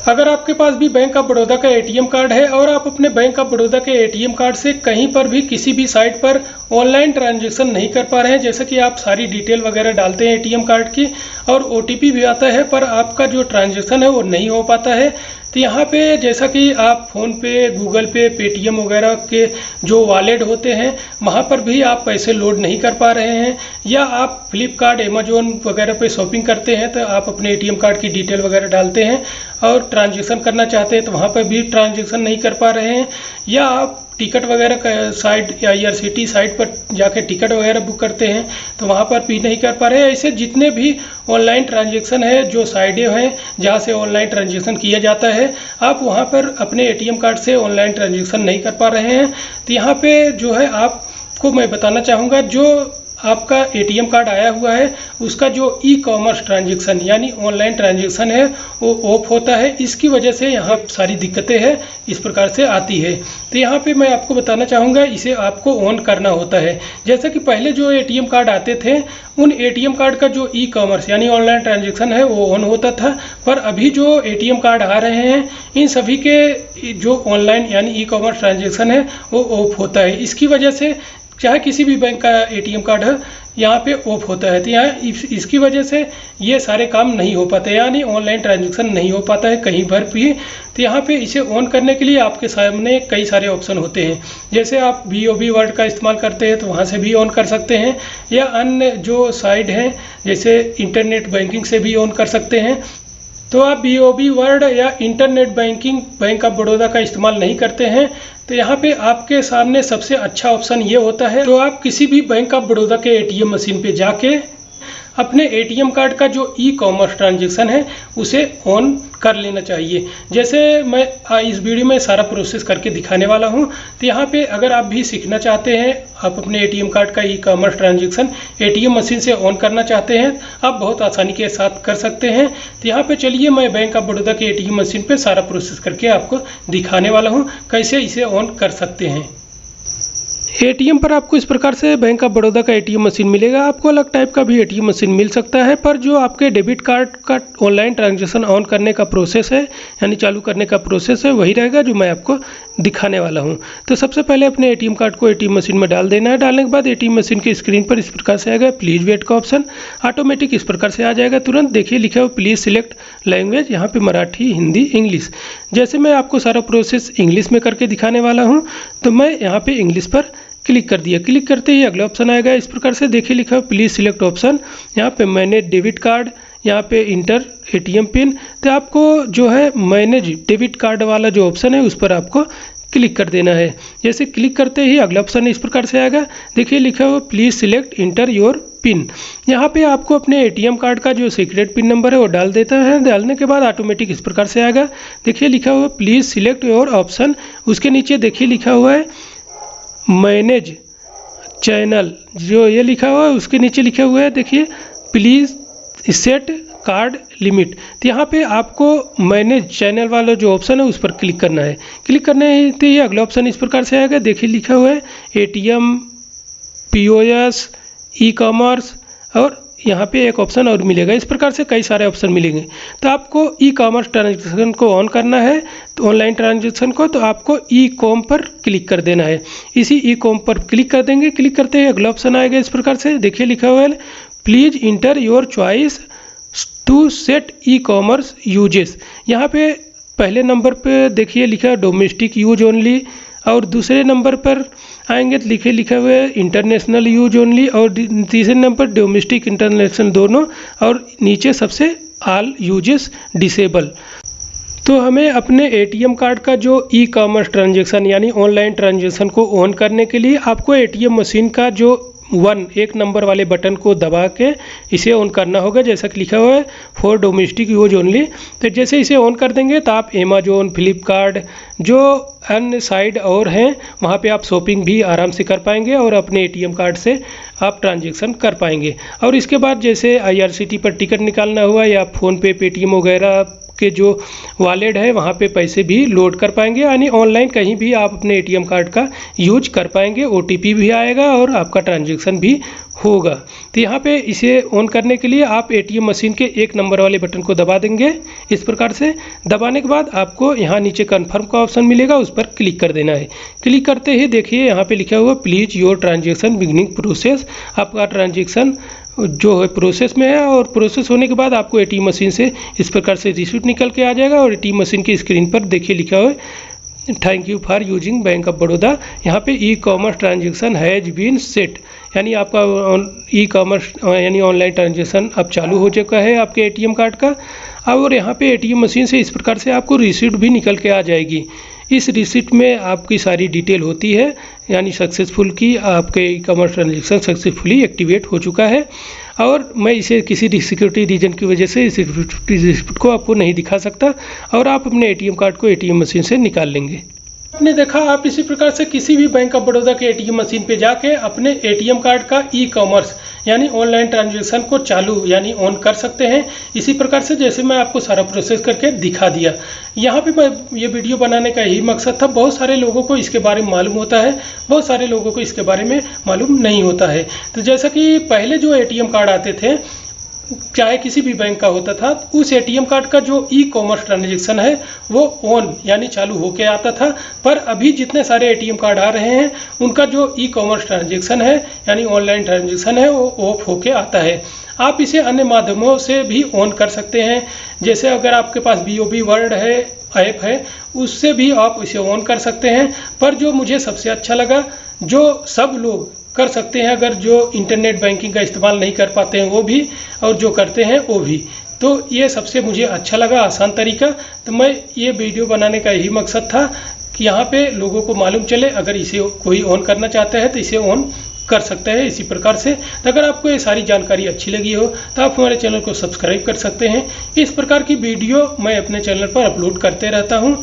अगर आपके पास भी बैंक ऑफ बड़ौदा का एटीएम कार्ड है और आप अपने बैंक ऑफ बड़ौदा के एटीएम कार्ड से कहीं पर भी किसी भी साइट पर ऑनलाइन ट्रांजैक्शन नहीं कर पा रहे हैं, जैसे कि आप सारी डिटेल वगैरह डालते हैं एटीएम कार्ड की और ओटीपी भी आता है पर आपका जो ट्रांजैक्शन है वो नहीं हो पाता है, तो यहाँ पे जैसा कि आप फ़ोन पे, गूगल पे, पेटीएम वगैरह के जो वॉलेट होते हैं वहाँ पर भी आप पैसे लोड नहीं कर पा रहे हैं, या आप फ्लिपकार्ट, अमेजोन वगैरह पे शॉपिंग करते हैं तो आप अपने एटीएम कार्ड की डिटेल वगैरह डालते हैं और ट्रांजैक्शन करना चाहते हैं तो वहाँ पर भी ट्रांजैक्शन नहीं कर पा रहे हैं, या आप टिकट वगैरह का साइट या IRCTC साइट पर जाके टिकट वगैरह बुक करते हैं तो वहाँ पर भी नहीं कर पा रहे हैं। ऐसे जितने भी ऑनलाइन ट्रांजैक्शन है, जो साइटें हैं जहाँ से ऑनलाइन ट्रांजैक्शन किया जाता है, आप वहाँ पर अपने एटीएम कार्ड से ऑनलाइन ट्रांजैक्शन नहीं कर पा रहे हैं। तो यहाँ पे जो है आपको मैं बताना चाहूँगा, जो आपका एटीएम कार्ड आया हुआ है उसका जो ई-कॉमर्स ट्रांजैक्शन यानी ऑनलाइन ट्रांजैक्शन है वो ऑफ होता है, इसकी वजह से यहाँ सारी दिक्कतें हैं इस प्रकार से आती है। तो यहाँ पे मैं आपको बताना चाहूँगा, इसे आपको ऑन करना होता है। जैसा कि पहले जो एटीएम कार्ड आते थे उन एटीएम कार्ड का जो ई-कॉमर्स यानी ऑनलाइन ट्रांजैक्शन है वो ऑन होता था, पर अभी जो एटीएम कार्ड आ रहे हैं इन सभी के जो ऑनलाइन यानी ई-कॉमर्स ट्रांजैक्शन है वो ऑफ होता है। इसकी वजह से चाहे किसी भी बैंक का एटीएम कार्ड है यहाँ पे ऑफ होता है, तो यहाँ इसकी वजह से ये सारे काम नहीं हो पाते, यानी ऑनलाइन ट्रांजैक्शन नहीं हो पाता है कहीं पर भी। तो यहाँ पे इसे ऑन करने के लिए आपके सामने कई सारे ऑप्शन होते हैं, जैसे आप BOB वर्ड का इस्तेमाल करते हैं तो वहाँ से भी ऑन कर सकते हैं, या अन्य जो साइट हैं जैसे इंटरनेट बैंकिंग से भी ऑन कर सकते हैं। तो आप BOB वर्ड या internet banking bank of Baroda का इस्तेमाल नहीं करते हैं तो यहाँ पे आपके सामने सबसे अच्छा ऑप्शन ये होता है, तो आप किसी भी बैंक ऑफ बड़ौदा के ATM मशीन पे जाके अपने एटीएम कार्ड का जो ई-कॉमर्स ट्रांजैक्शन है उसे ऑन कर लेना चाहिए। जैसे मैं इस वीडियो में सारा प्रोसेस करके दिखाने वाला हूं, तो यहाँ पे अगर आप भी सीखना चाहते हैं, आप अपने एटीएम कार्ड का ई-कॉमर्स ट्रांजैक्शन एटीएम मशीन से ऑन करना चाहते हैं, आप बहुत आसानी के साथ कर सकते हैं। तो यहाँ पे चलिए मैं बैंक ऑफ बड़ौदा के एटीएम मशीन पे सारा प्रोसेस करके आपको दिखाने वाला हूँ कैसे इसे ऑन कर सकते हैं। एटीएम पर आपको इस प्रकार से बैंक ऑफ बड़ौदा का एटीएम मशीन मिलेगा। आपको अलग टाइप का भी एटीएम मशीन मिल सकता है, पर जो आपके डेबिट कार्ड का ऑनलाइन ट्रांजैक्शन ऑन करने का प्रोसेस है यानी चालू करने का प्रोसेस है वही रहेगा जो मैं आपको दिखाने वाला हूं। तो सबसे पहले अपने एटीएम कार्ड को एटीएम मशीन में डाल देना है। डालने के बाद एटीएम मशीन की स्क्रीन पर इस प्रकार से आएगा प्लीज़ वेट का ऑप्शन, ऑटोमेटिक इस प्रकार से आ जाएगा तुरंत। देखिए लिखा हुआ प्लीज़ सिलेक्ट लैंग्वेज, यहाँ पे मराठी, हिंदी, इंग्लिश। जैसे मैं आपको सारा प्रोसेस इंग्लिश में करके दिखाने वाला हूँ तो मैं यहाँ पे इंग्लिश पर क्लिक कर दिया। क्लिक करते ही अगला ऑप्शन आएगा इस प्रकार से, देखिए लिखा है प्लीज़ सिलेक्ट ऑप्शन। यहाँ पे मैनेज डेबिट कार्ड, यहाँ पे इंटर एटीएम पिन। तो आपको जो है मैनेज डेबिट कार्ड वाला जो ऑप्शन है उस पर आपको क्लिक कर देना है। जैसे क्लिक करते ही अगला ऑप्शन इस प्रकार से आएगा, देखिए लिखा हुआ please select inter your pin. यहाँ पे आपको अपने एटीएम कार्ड का जो सीक्रेट पिन नंबर है वो डाल देता है। डालने के बाद ऑटोमेटिक इस प्रकार से आएगा, देखिए लिखा हुआ प्लीज़ सिलेक्ट योर ऑप्शन। उसके नीचे देखिए लिखा हुआ है मैनेज चैनल, जो ये लिखा हुआ है उसके नीचे लिखा हुआ है देखिए प्लीज़ सेट कार्ड लिमिट। तो यहाँ पे आपको मैनेज चैनल वाला जो ऑप्शन है उस पर क्लिक करना है। क्लिक करने तो ये अगला ऑप्शन इस प्रकार से आएगा, देखिए लिखा हुआ है एटीएम, POS, ई-कॉमर्स, और यहाँ पे एक ऑप्शन और मिलेगा। इस प्रकार से कई सारे ऑप्शन मिलेंगे। तो आपको ई-कॉमर्स ट्रांजैक्शन को ऑन करना है, तो ऑनलाइन ट्रांजैक्शन को, तो आपको ई-कॉम पर क्लिक कर देना है। इसी ई-कॉम पर क्लिक कर देंगे। क्लिक करते ही अगला ऑप्शन आएगा इस प्रकार से, देखिए लिखा हुआ है please enter your choice to set e-commerce uses. यहाँ पे पहले नंबर पे देखिए लिखा है डोमेस्टिक यूज ओनली, और दूसरे नंबर पर आएंगे तो लिखा हुआ है इंटरनेशनल यूज ओनली, और तीसरे नंबर पर डोमेस्टिक इंटरनेशनल दोनों, और नीचे सबसे ऑल यूजेस डिसेबल। तो हमें अपने एटीएम कार्ड का जो ई-कॉमर्स ट्रांजैक्शन यानी ऑनलाइन ट्रांजैक्शन को ऑन करने के लिए आपको एटीएम मशीन का जो 1 नंबर वाले बटन को दबा के इसे ऑन करना होगा, जैसा कि लिखा हुआ है फॉर डोमेस्टिक यूज ओनली। तो जैसे इसे ऑन कर देंगे तो आप अमेजोन, फ्लिपकार्ट, जो अन्य साइट और हैं वहाँ पे आप शॉपिंग भी आराम से कर पाएंगे और अपने एटीएम कार्ड से आप ट्रांजैक्शन कर पाएंगे। और इसके बाद जैसे IRCTC पर टिकट निकालना हुआ या फ़ोनपे, पेटीएम वगैरह के जो वॉलेट है वहाँ पे पैसे भी लोड कर पाएंगे, यानी ऑनलाइन कहीं भी आप अपने एटीएम कार्ड का यूज कर पाएंगे। ओटीपी भी आएगा और आपका ट्रांजैक्शन भी होगा। तो यहाँ पे इसे ऑन करने के लिए आप एटीएम मशीन के 1 नंबर वाले बटन को दबा देंगे। इस प्रकार से दबाने के बाद आपको यहाँ नीचे कन्फर्म का ऑप्शन मिलेगा, उस पर क्लिक कर देना है। क्लिक करते ही देखिए यहाँ पे लिखा हुआ please your transaction beginning process. आपका ट्रांजैक्शन जो है प्रोसेस में है, और प्रोसेस होने के बाद आपको एटीएम मशीन से इस प्रकार से रिसीप्ट निकल के आ जाएगा। और एटीएम मशीन की स्क्रीन पर देखिए लिखा हुआ है thank you for using bank of Baroda. यहाँ पे e-commerce transaction has been set, यानी आपका ई कॉमर्स यानी ऑनलाइन ट्रांजेक्शन अब चालू हो चुका है आपके एटीएम कार्ड का। और यहाँ पे एटीएम मशीन से इस प्रकार से आपको रिसीप्ट भी निकल के आ जाएगी। इस रिसिप्ट में आपकी सारी डिटेल होती है, यानी सक्सेसफुल की आपके e commerce transaction successfully activate हो चुका है। और मैं इसे किसी सिक्योरिटी रीजन की वजह से इस रिसिप्ट को आपको नहीं दिखा सकता, और आप अपने एटीएम कार्ड को एटीएम मशीन से निकाल लेंगे। आपने देखा, आप इसी प्रकार से किसी भी बैंक ऑफ बड़ौदा के एटीएम मशीन पे जाके अपने एटीएम कार्ड का ई कॉमर्स यानी ऑनलाइन ट्रांजैक्शन को चालू यानी ऑन कर सकते हैं। इसी प्रकार से जैसे मैं आपको सारा प्रोसेस करके दिखा दिया। यहाँ पे मैं ये वीडियो बनाने का यही मकसद था। बहुत सारे लोगों को इसके बारे में मालूम होता है, बहुत सारे लोगों को इसके बारे में मालूम नहीं होता है। तो जैसा कि पहले जो एटीएम कार्ड आते थे, चाहे किसी भी बैंक का होता था, उस एटीएम कार्ड का जो ई कॉमर्स ट्रांजैक्शन है वो ऑन यानी चालू होके आता था। पर अभी जितने सारे एटीएम कार्ड आ रहे हैं उनका जो ई कॉमर्स ट्रांजैक्शन है यानी ऑनलाइन ट्रांजैक्शन है वो ऑफ होके आता है। आप इसे अन्य माध्यमों से भी ऑन कर सकते हैं, जैसे अगर आपके पास BOB वर्ल्ड है ऐप है, उससे भी आप इसे ऑन कर सकते हैं। पर जो मुझे सबसे अच्छा लगा, जो सब लोग कर सकते हैं, अगर जो इंटरनेट बैंकिंग का इस्तेमाल नहीं कर पाते हैं वो भी, और जो करते हैं वो भी, तो ये सबसे मुझे अच्छा लगा आसान तरीका। तो मैं ये वीडियो बनाने का यही मकसद था कि यहाँ पे लोगों को मालूम चले, अगर इसे कोई ऑन करना चाहता है तो इसे ऑन कर सकता है इसी प्रकार से। तो अगर आपको ये सारी जानकारी अच्छी लगी हो तो आप हमारे चैनल को सब्सक्राइब कर सकते हैं। इस प्रकार की वीडियो मैं अपने चैनल पर अपलोड करते रहता हूँ।